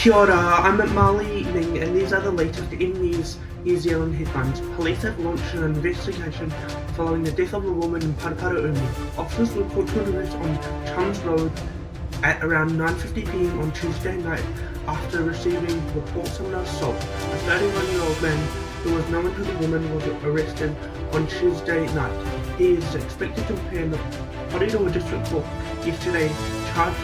Kia ora, I'm Marley Ning and these are the latest in New Zealand headlines. Police have launched an investigation following the death of a woman in Paraparaumu. Officers were called to an arrest on Chums Road at around 9:50pm on Tuesday night after receiving reports of an assault. A 31-year-old man who was known to the woman was arrested on Tuesday night. He is expected to appear in the Porirua District Court yesterday, charged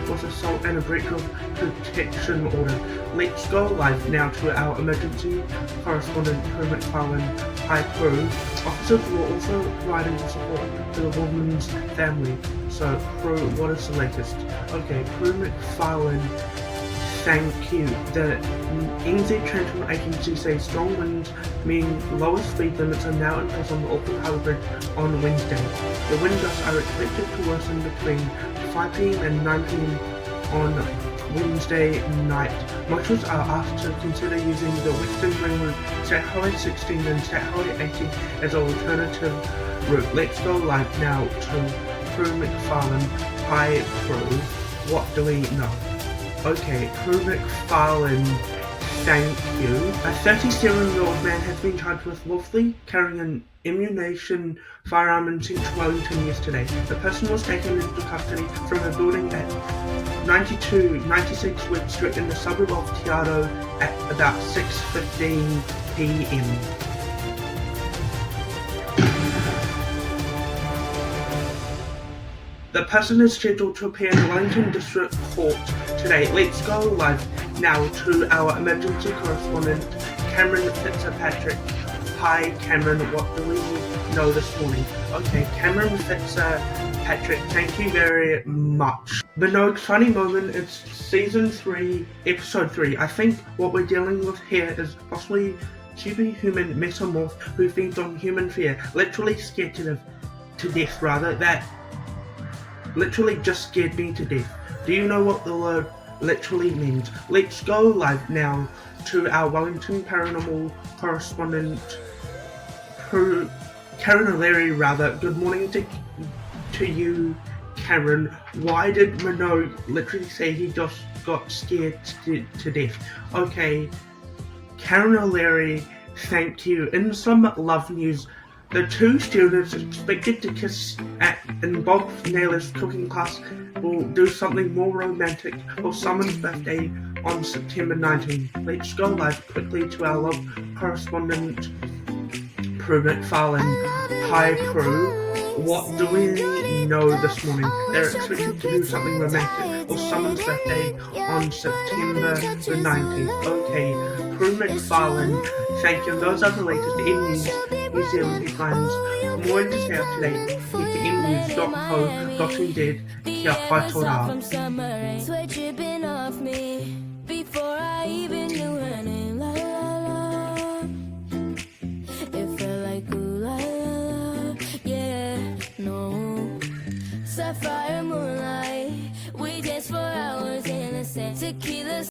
with assault and a breach of protection order. Let's go live now to our emergency correspondent, Prue McFarlane. Hi Prue. Officers were also providing support to the woman's family. So Prue, what is the latest? Okay, Prue McFarlane, thank you. The NZ Transport Agency says strong winds mean lower speed limits are now in place on the Auckland Harbour Bridge on Wednesday. The wind gusts are expected to worsen between 5pm and 9pm on Wednesday night. Motorists are asked to consider using the Western Ring Route, State Highway 16 and State Highway 18 as an alternative route. Let's go live now to Prue McFarlane. Hi Prue, what do we know? Okay, Prue McFarlane, thank you. A 37-year-old man has been charged with lawfully carrying an ammunition firearm in Central Wellington yesterday. The person was taken into custody from a building at 9296 Webb Street in the suburb of Te Aro at about 6:15pm. The person is scheduled to appear in the Wellington District Court today. Let's go live now to our emergency correspondent, Cameron Fitzpatrick. Hi Cameron, what do we know this morning? Okay, Cameron Fitzpatrick, thank you very much. Minogue's funny moment is season 3, episode 3. I think what we're dealing with here is possibly superhuman mesomorph who feeds on human fear, literally scared to death rather. That literally just scared me to death. Do you know what the word literally means? Let's go live now to our Wellington paranormal correspondent, Karen O'Leary rather. Good morning to you, Karen. Why did Minogue literally say he just got scared to death? Okay, Karen O'Leary, thank you. In some love news, the two students expected to kiss in Bob Naylor's cooking class will do something more romantic for someone's birthday on September 19th. Let's go live quickly to our love correspondent, Prue McFarlane. Hi Prue, what do we know this morning? They're expected to do something romantic for someone's birthday on September the 19th. Okay, Prue McFarlane, thank you. Those are the latest in New Zealand headlines. For more details today, head to mnews.co.nz. Kia pai tō rā. Sapphire moonlight, we dance for hours in the sand. Tequila